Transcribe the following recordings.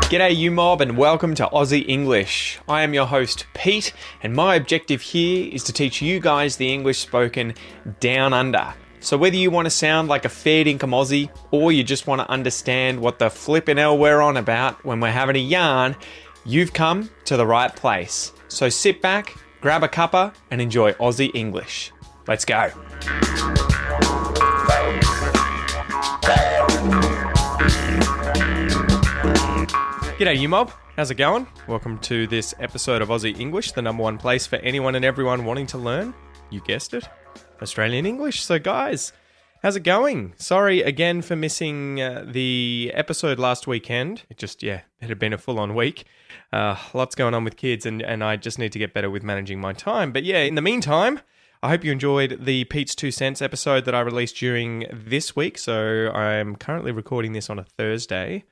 G'day you mob and welcome to Aussie English. I am your host Pete and my objective here is to teach you guys the English spoken down under. So whether you want to sound like a fair dinkum Aussie or you just want to understand what the flippin' hell we're on about when we're having a yarn, you've come to the right place. So sit back, grab a cuppa and enjoy Aussie English. Let's go. G'day you mob, how's it going? Welcome to this episode of Aussie English, the number one place for anyone and everyone wanting to learn, you guessed it, Australian English. So guys, how's it going? Sorry again for missing the episode last weekend. It had been a full-on week. Lots going on with kids and I just need to get better with managing my time. But yeah, in the meantime, I hope you enjoyed the Pete's 2 Cents episode that I released during this week. So I'm currently recording this on a Thursday.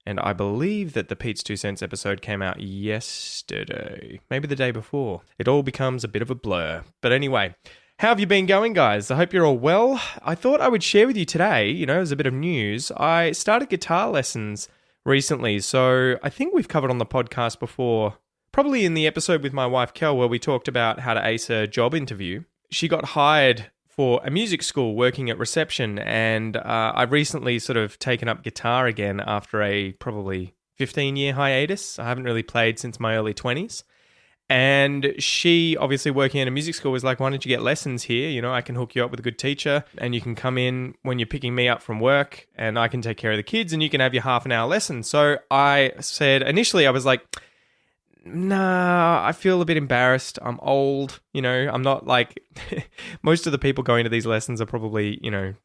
And I believe that the Pete's 2 Cents episode came out yesterday, maybe the day before. It all becomes a bit of a blur. But anyway, how have you been going, guys? I hope you're all well. I thought I would share with you today, as a bit of news, I started guitar lessons recently. So I think we've covered on the podcast before, probably in the episode with my wife, Kel, where we talked about how to ace a job interview. She got hired for a music school working at reception, and I've recently sort of taken up guitar again after a probably 15-year hiatus. I haven't really played since my early 20s. And she, obviously working at a music school, was like, why don't you get lessons here? I can hook you up with a good teacher, and you can come in when you're picking me up from work, and I can take care of the kids, and you can have your half-an-hour lesson. So I said, initially I was like, nah, I feel a bit embarrassed. I'm old, I'm not like most of the people going to these lessons are probably,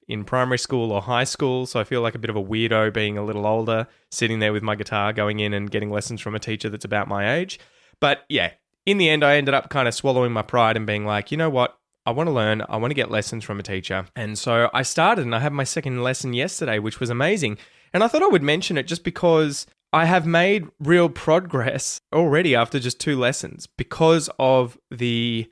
in primary school or high school. So I feel like a bit of a weirdo being a little older, sitting there with my guitar, going in and getting lessons from a teacher that's about my age. But yeah, in the end, I ended up kind of swallowing my pride and being like, you know what? I want to learn. I want to get lessons from a teacher. And so I started and I had my second lesson yesterday, which was amazing. And I thought I would mention it just because I have made real progress already after just 2 lessons because of the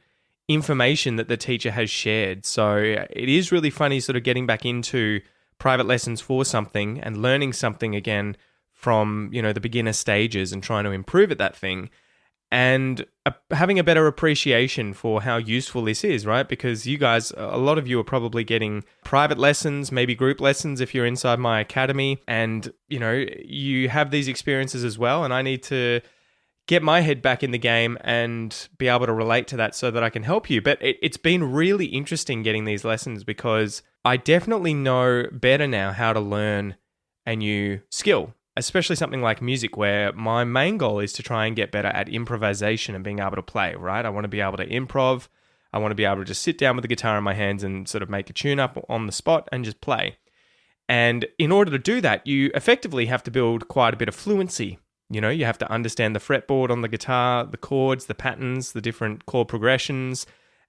information that the teacher has shared. So it is really funny sort of getting back into private lessons for something and learning something again from, the beginner stages and trying to improve at that thing and having a better appreciation for how useful this is, right? Because you guys, a lot of you are probably getting private lessons, maybe group lessons if you're inside my academy, and, you have these experiences as well, and I need to get my head back in the game and be able to relate to that so that I can help you. But it's been really interesting getting these lessons because I definitely know better now how to learn a new skill, especially something like music, where my main goal is to try and get better at improvisation and being able to play, right? I want to be able to improv. I want to be able to just sit down with the guitar in my hands and sort of make a tune up on the spot and just play. And in order to do that, you effectively have to build quite a bit of fluency. You have to understand the fretboard on the guitar, the chords, the patterns, the different chord progressions,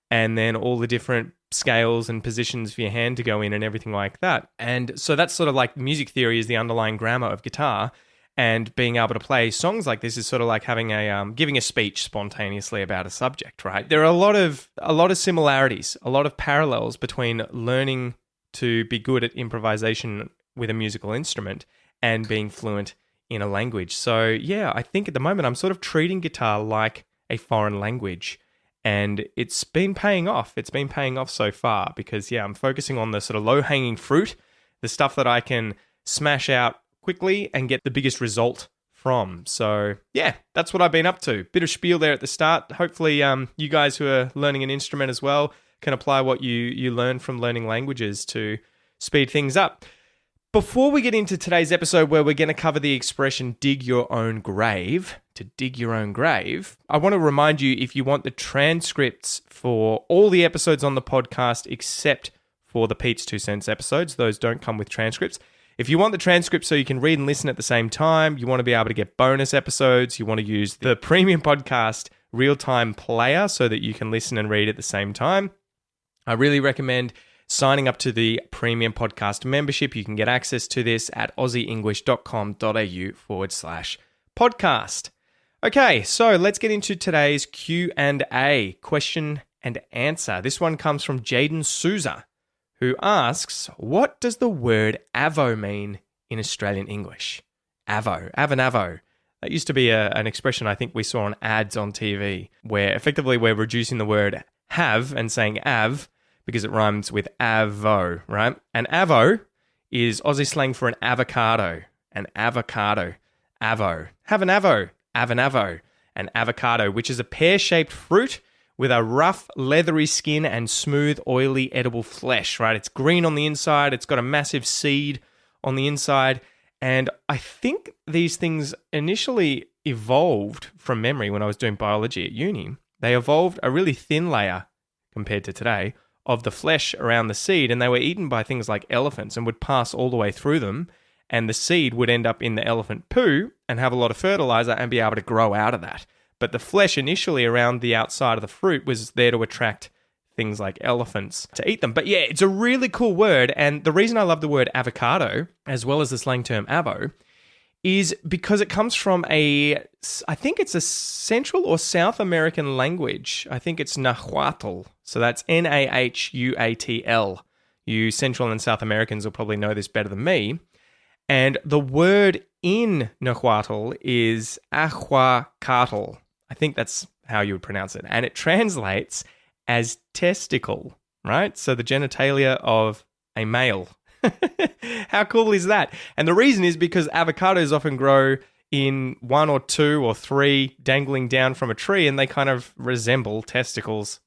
and then all the different scales and positions for your hand to go in and everything like that. And so that's sort of like music theory is the underlying grammar of guitar, and being able to play songs like this is sort of like having giving a speech spontaneously about a subject, right? There are a lot of similarities, a lot of parallels between learning to be good at improvisation with a musical instrument and being fluent in a language. So yeah, I think at the moment I'm sort of treating guitar like a foreign language. And it's been paying off. It's been paying off so far because, I'm focusing on the sort of low-hanging fruit, the stuff that I can smash out quickly and get the biggest result from. So, yeah, that's what I've been up to. Bit of spiel there at the start. Hopefully, you guys who are learning an instrument as well can apply what you learn from learning languages to speed things up. Before we get into today's episode where we're going to cover the expression dig your own grave, to dig your own grave, I want to remind you, if you want the transcripts for all the episodes on the podcast except for the Pete's 2 Cents episodes, those don't come with transcripts. If you want the transcripts so you can read and listen at the same time, you want to be able to get bonus episodes, you want to use the premium podcast real-time player so that you can listen and read at the same time, I really recommend signing up to the premium podcast membership. You can get access to this at aussieenglish.com.au/podcast. Okay, so let's get into today's Q&A, question and answer. This one comes from Jaden Souza, who asks, what does the word avo mean in Australian English? Avo, avo. That used to be an expression I think we saw on ads on TV, where effectively we're reducing the word have and saying av because it rhymes with avo, right? And avo is Aussie slang for an avocado. An avocado. Avo. Have an avo. Have an avo. An avocado, which is a pear-shaped fruit with a rough, leathery skin and smooth, oily, edible flesh, right? It's green on the inside. It's got a massive seed on the inside. And I think these things initially evolved from memory when I was doing biology at uni. They evolved a really thin layer compared to today of the flesh around the seed, and they were eaten by things like elephants and would pass all the way through them, and the seed would end up in the elephant poo and have a lot of fertilizer and be able to grow out of that. But the flesh initially around the outside of the fruit was there to attract things like elephants to eat them. But yeah, it's a really cool word, and the reason I love the word avocado, as well as the slang term avo, is because it comes from I think it's a Central or South American language. I think it's Nahuatl. So that's Nahuatl. You Central and South Americans will probably know this better than me. And the word in Nahuatl is ahuacatl. I think that's how you would pronounce it. And it translates as testicle, right? So the genitalia of a male. How cool is that? And the reason is because avocados often grow in 1 or 2 or 3 dangling down from a tree, and they kind of resemble testicles,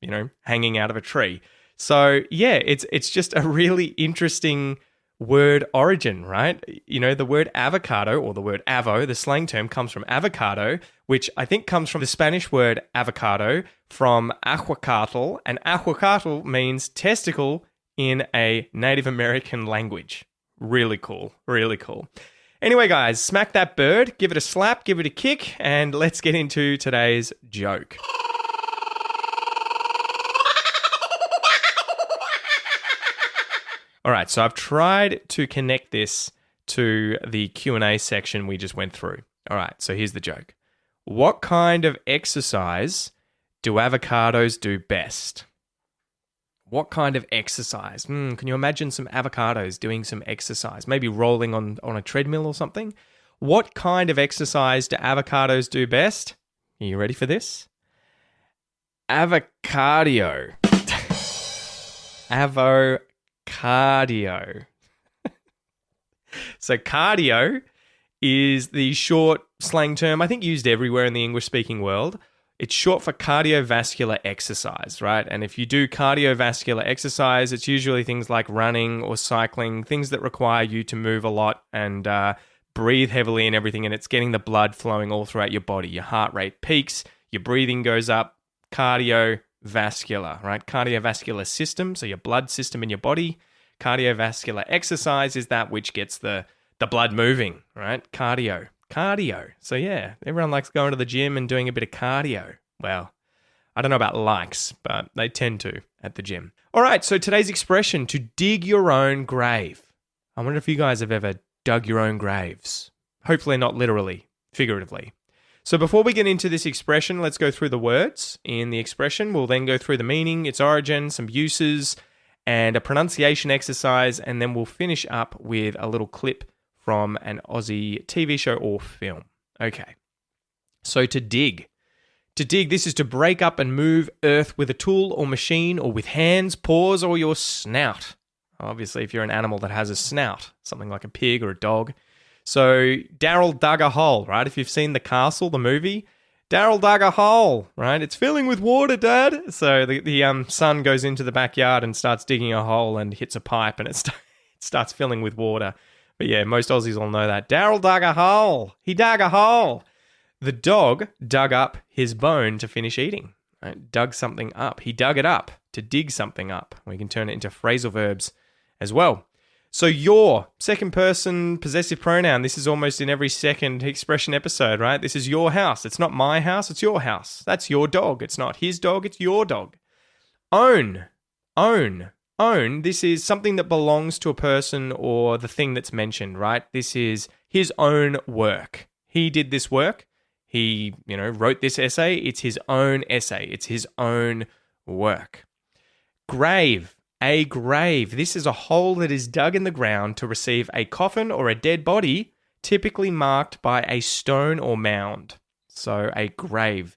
hanging out of a tree. So yeah, it's just a really interesting word origin, right? The word avocado, or the word avo, the slang term, comes from avocado, which I think comes from the Spanish word avocado from ahuacatl, and ahuacatl means testicle in a Native American language. Really cool, really cool. Anyway, guys, smack that bird, give it a slap, give it a kick, and let's get into today's joke. All right, so I've tried to connect this to the Q&A section we just went through. All right, so here's the joke. What kind of exercise do avocados do best? What kind of exercise? Can you imagine some avocados doing some exercise? Maybe rolling on a treadmill or something? What kind of exercise do avocados do best? Are you ready for this? Avocardio. Avocardio. So cardio is the short slang term, I think used everywhere in the English-speaking world. It's short for cardiovascular exercise, right? And if you do cardiovascular exercise, it's usually things like running or cycling, things that require you to move a lot and breathe heavily and everything, and it's getting the blood flowing all throughout your body. Your heart rate peaks, your breathing goes up, cardiovascular, right? Cardiovascular system, so your blood system in your body. Cardiovascular exercise is that which gets the blood moving, right? Cardio. So yeah, everyone likes going to the gym and doing a bit of cardio. Well, I don't know about likes, but they tend to at the gym. All right, so today's expression, to dig your own grave. I wonder if you guys have ever dug your own graves. Hopefully not literally, figuratively. So before we get into this expression, let's go through the words in the expression. We'll then go through the meaning, its origin, some uses, and a pronunciation exercise, and then we'll finish up with a little clip from an Aussie TV show or film. Okay, so to dig. To dig, this is to break up and move earth with a tool or machine or with hands, paws, or your snout. Obviously, if you're an animal that has a snout, something like a pig or a dog. So Daryl dug a hole, right? If you've seen The Castle, the movie, Daryl dug a hole, right? It's filling with water, Dad. So the son goes into the backyard and starts digging a hole and hits a pipe, and it starts filling with water. But yeah, most Aussies all know that. Daryl dug a hole. He dug a hole. The dog dug up his bone to finish eating. Right? Dug something up. He dug it up to dig something up. We can turn it into phrasal verbs as well. So your, second person possessive pronoun. This is almost in every second expression episode, right? This is your house. It's not my house. It's your house. That's your dog. It's not his dog. It's your dog. Own. This is something that belongs to a person or the thing that's mentioned, right? This is his own work. He did this work. He, wrote this essay. It's his own essay. It's his own work. Grave. A grave. This is a hole that is dug in the ground to receive a coffin or a dead body typically marked by a stone or mound, so a grave.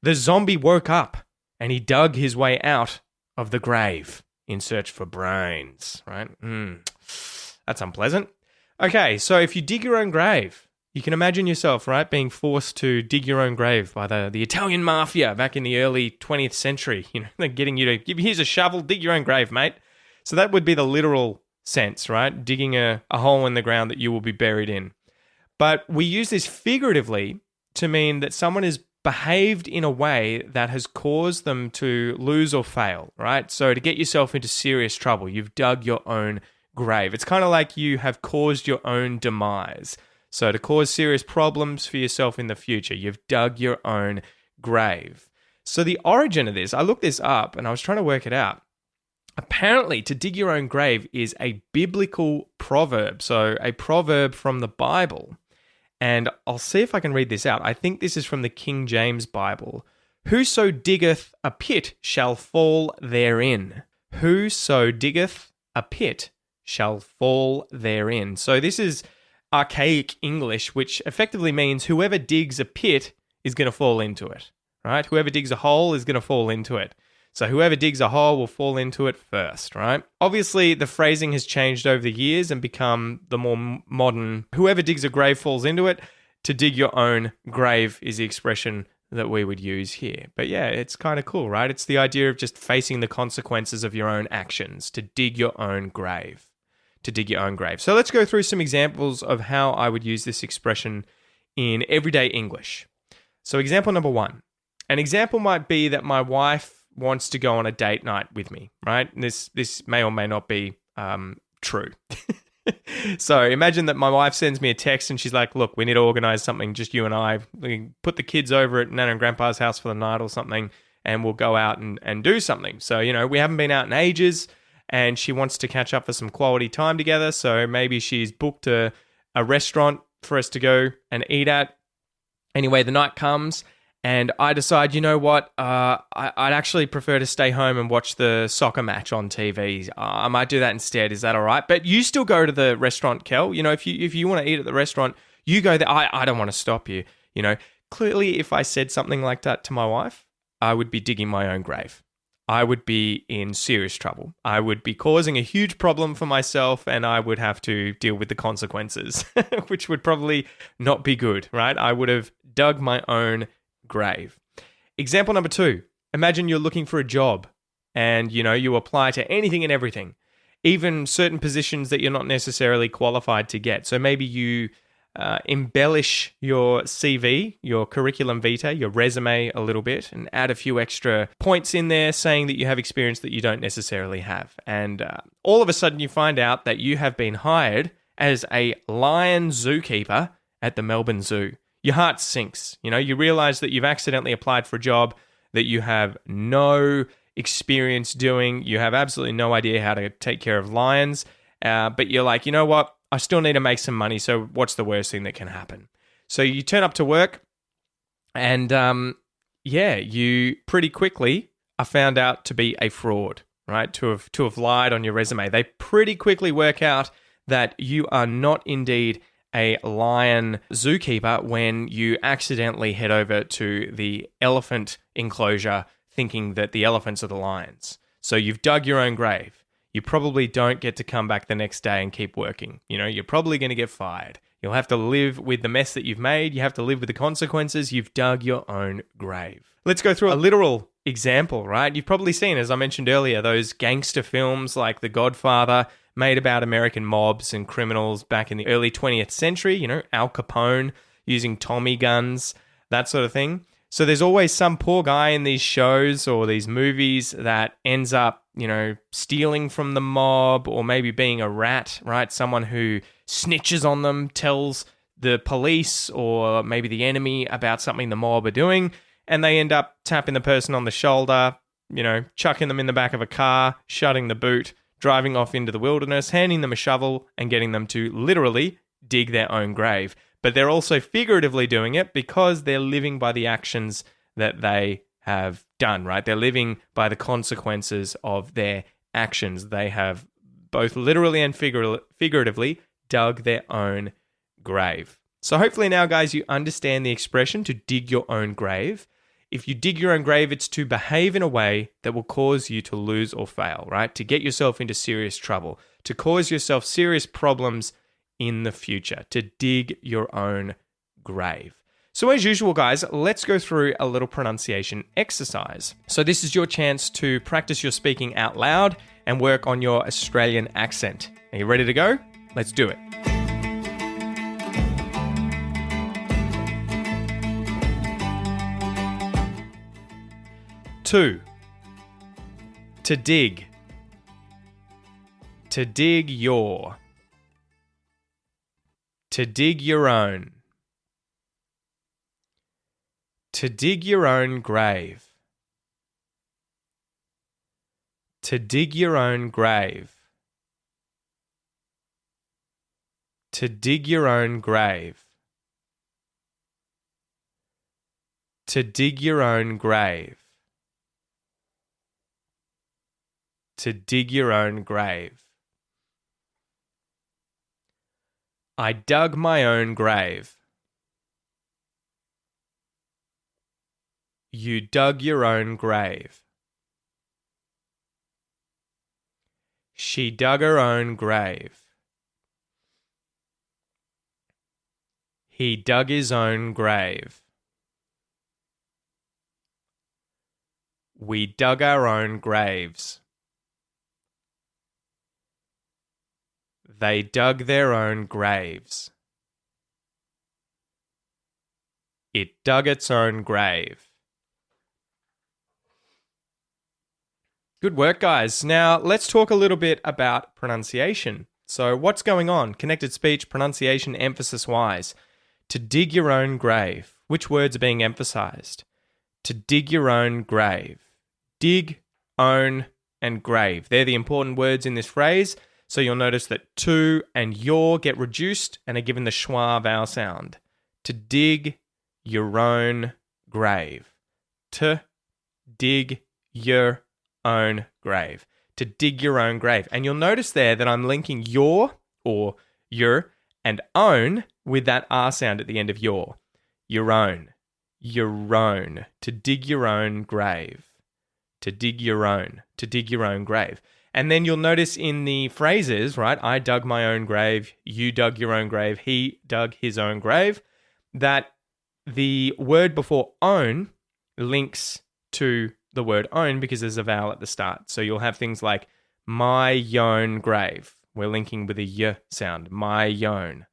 The zombie woke up and he dug his way out of the grave in search for brains, right? That's unpleasant. Okay, so if you dig your own grave, you can imagine yourself, right, being forced to dig your own grave by the Italian mafia back in the early 20th century. You know, they're getting you to, here's a shovel, dig your own grave, mate. So that would be the literal sense, right? Digging a hole in the ground that you will be buried in. But we use this figuratively to mean that someone has behaved in a way that has caused them to lose or fail, right? So to get yourself into serious trouble, you've dug your own grave. It's kind of like you have caused your own demise. So to cause serious problems for yourself in the future, you've dug your own grave. So the origin of this, I looked this up and I was trying to work it out. Apparently, to dig your own grave is a biblical proverb, so a proverb from the Bible. And I'll see if I can read this out. I think this is from the King James Bible. Whoso diggeth a pit shall fall therein. Whoso diggeth a pit shall fall therein. So this is archaic English, which effectively means whoever digs a pit is going to fall into it, right? Whoever digs a hole is going to fall into it. So whoever digs a hole will fall into it first, right? Obviously, the phrasing has changed over the years and become the more modern, whoever digs a grave falls into it. To dig your own grave is the expression that we would use here. But yeah, it's kind of cool, right? It's the idea of just facing the consequences of your own actions, to dig your own grave. To dig your own grave. So let's go through some examples of how I would use this expression in everyday English. So example number 1. An example might be that my wife wants to go on a date night with me, right? This may or may not be true. So imagine that my wife sends me a text and she's like, look, we need to organize something, just you and I. We can put the kids over at Nana and Grandpa's house for the night or something, and we'll go out and do something. So, you know, we haven't been out in ages, and she wants to catch up for some quality time together. So maybe she's booked a restaurant for us to go and eat at. Anyway, the night comes, and I decide, you know what, I'd actually prefer to stay home and watch the soccer match on TV. I might do that instead. Is that all right? But you still go to the restaurant, Kel. You know, if you want to eat at the restaurant, you go there. I don't want to stop you. You know, clearly, if I said something like that to my wife, I would be digging my own grave. I would be in serious trouble. I would be causing a huge problem for myself, and I would have to deal with the consequences, which would probably not be good, right? I would have dug my own grave. Example number 2. Imagine you're looking for a job and, you know, you apply to anything and everything, even certain positions that you're not necessarily qualified to get. So maybe you embellish your CV, your curriculum vitae, your resume a little bit, and add a few extra points in there saying that you have experience that you don't necessarily have. And all of a sudden you find out that you have been hired as a lion zookeeper at the Melbourne Zoo. Your heart sinks. You know, you realize that you've accidentally applied for a job that you have no experience doing. You have absolutely no idea how to take care of lions. But you're like, you know what? I still need to make some money, so what's the worst thing that can happen? So you turn up to work, and you pretty quickly are found out to be a fraud, right? To have lied on your resume. They pretty quickly work out that you are not indeed a lion zookeeper when you accidentally head over to the elephant enclosure thinking that the elephants are the lions. So you've dug your own grave. You probably don't get to come back the next day and keep working. You know, you're probably going to get fired. You'll have to live with the mess that you've made. You have to live with the consequences. You've dug your own grave. Let's go through a literal example, right? You've probably seen, as I mentioned earlier, those gangster films like The Godfather, made about American mobs and criminals back in the early 20th century, you know, Al Capone using Tommy guns, that sort of thing. So there's always some poor guy in these shows or these movies that ends up, you know, stealing from the mob or maybe being a rat, right? Someone who snitches on them, tells the police or maybe the enemy about something the mob are doing, and they end up tapping the person on the shoulder, you know, chucking them in the back of a car, shutting the boot, driving off into the wilderness, handing them a shovel, and getting them to literally dig their own grave. But they're also figuratively doing it because they're living by the actions that they have done, right? They're living by the consequences of their actions. They have both literally and figuratively dug their own grave. So hopefully now, guys, you understand the expression to dig your own grave. If you dig your own grave, it's to behave in a way that will cause you to lose or fail, right? To get yourself into serious trouble, to cause yourself serious problems in the future, to dig your own grave. So as usual, guys, let's go through a little pronunciation exercise. So this is your chance to practice your speaking out loud and work on your Australian accent. Are you ready to go? Let's do it. Two, to dig. To dig your. To dig your own. To dig your own grave. To dig your own grave. To dig your own grave. To dig your own grave. To dig your own grave. I dug my own grave. You dug your own grave. She dug her own grave. He dug his own grave. We dug our own graves. They dug their own graves. It dug its own grave. Good work, guys. Now, let's talk a little bit about pronunciation. So, what's going on? Connected speech, pronunciation, emphasis-wise. To dig your own grave. Which words are being emphasized? To dig your own grave. Dig, own, and grave. They're the important words in this phrase. So you'll notice that to and your get reduced and are given the schwa vowel sound. To dig your own grave. To dig your own grave. To dig your own grave. And you'll notice there that I'm linking your or your and own with that R sound at the end of your. Your own. Your own. To dig your own grave. To dig your own. To dig your own grave. And then you'll notice in the phrases, right? I dug my own grave. You dug your own grave. He dug his own grave. That the word before own links to the word own because there's a vowel at the start. So you'll have things like my own grave. We're linking with a y sound. My own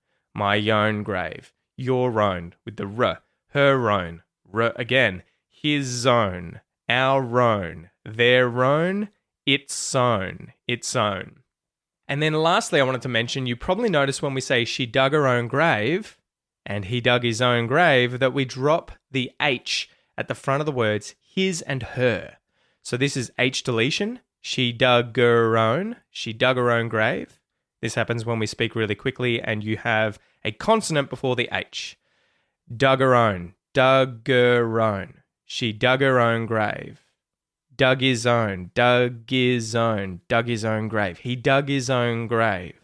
grave. Your own with the r. Her own. R again. His own. Our own. Their own. Its own. Its own. And then lastly, I wanted to mention, you probably noticed when we say she dug her own grave and he dug his own grave that we drop the H at the front of the words his and her. So this is H deletion. She dug her own. She dug her own grave. This happens when we speak really quickly and you have a consonant before the H. Dug her own. Dug her own. She dug her own grave. Dug his own. Dug his own. Dug his own grave. He dug his own grave.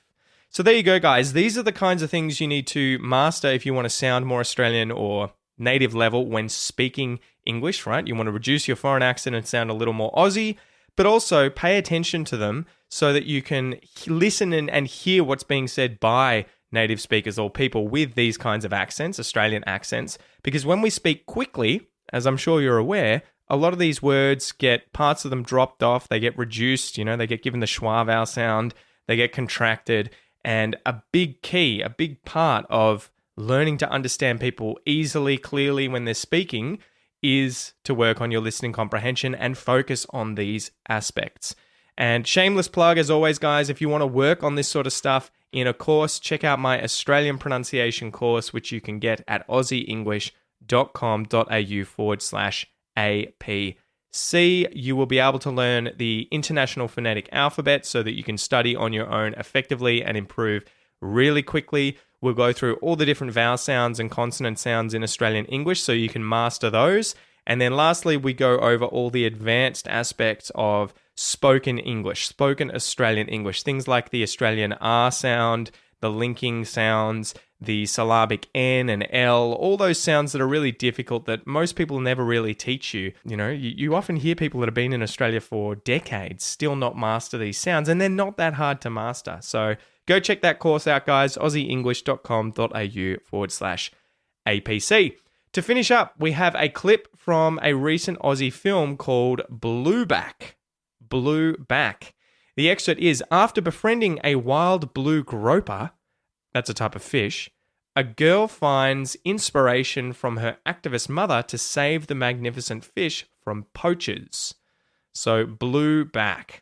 So there you go, guys. These are the kinds of things you need to master if you want to sound more Australian or native level when speaking English, right? You want to reduce your foreign accent and sound a little more Aussie, but also pay attention to them so that you can listen and hear what's being said by native speakers or people with these kinds of accents, Australian accents, because when we speak quickly, as I'm sure you're aware, a lot of these words get parts of them dropped off, they get reduced, they get given the schwa vowel sound, they get contracted, and a big key, a big part of learning to understand people easily, clearly when they're speaking is to work on your listening comprehension and focus on these aspects. And shameless plug, as always, guys, if you want to work on this sort of stuff in a course, check out my Australian pronunciation course, which you can get at aussieenglish.com.au/APC. You will be able to learn the International Phonetic Alphabet so that you can study on your own effectively and improve really quickly. We'll go through all the different vowel sounds and consonant sounds in Australian English so you can master those. And then lastly, we go over all the advanced aspects of spoken English, spoken Australian English, things like the Australian R sound, the linking sounds, the syllabic N and L, all those sounds that are really difficult that most people never really teach you. You know, you often hear people that have been in Australia for decades still not master these sounds, and they're not that hard to master. So go check that course out, guys, aussieenglish.com.au/APC. To finish up, we have a clip from a recent Aussie film called Blueback. Blueback. The excerpt is, after befriending a wild blue groper, that's a type of fish, a girl finds inspiration from her activist mother to save the magnificent fish from poachers. So, Blueback.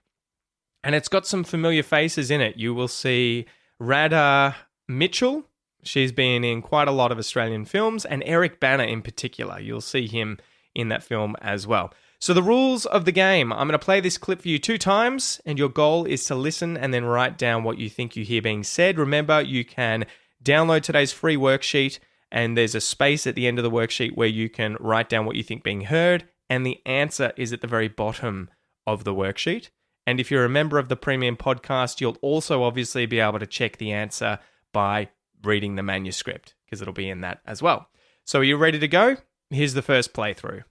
And it's got some familiar faces in it. You will see Radha Mitchell. She's been in quite a lot of Australian films, and Eric Bana in particular. You'll see him in that film as well. So the rules of the game, I'm going to play this clip for you 2 times, and your goal is to listen and then write down what you think you hear being said. Remember, you can download today's free worksheet, and there's a space at the end of the worksheet where you can write down what you think being heard, and the answer is at the very bottom of the worksheet. And if you're a member of the Premium Podcast, you'll also obviously be able to check the answer by reading the manuscript, because it'll be in that as well. So are you ready to go? Here's the first playthrough.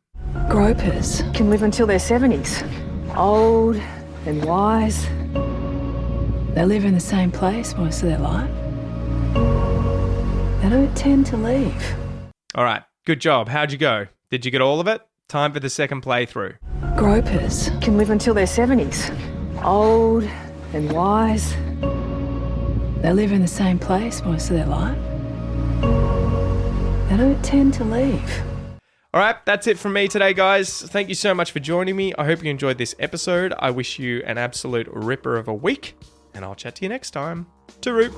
Gropers can live until their 70s. Old and wise. They live in the same place most of their life. They don't tend to leave. All right, good job. How'd you go? Did you get all of it? Time for the second playthrough. Gropers can live until their 70s. Old and wise. They live in the same place most of their life. They don't tend to leave. All right, that's it from me today, guys. Thank you so much for joining me. I hope you enjoyed this episode. I wish you an absolute ripper of a week, and I'll chat to you next time. Tooroo.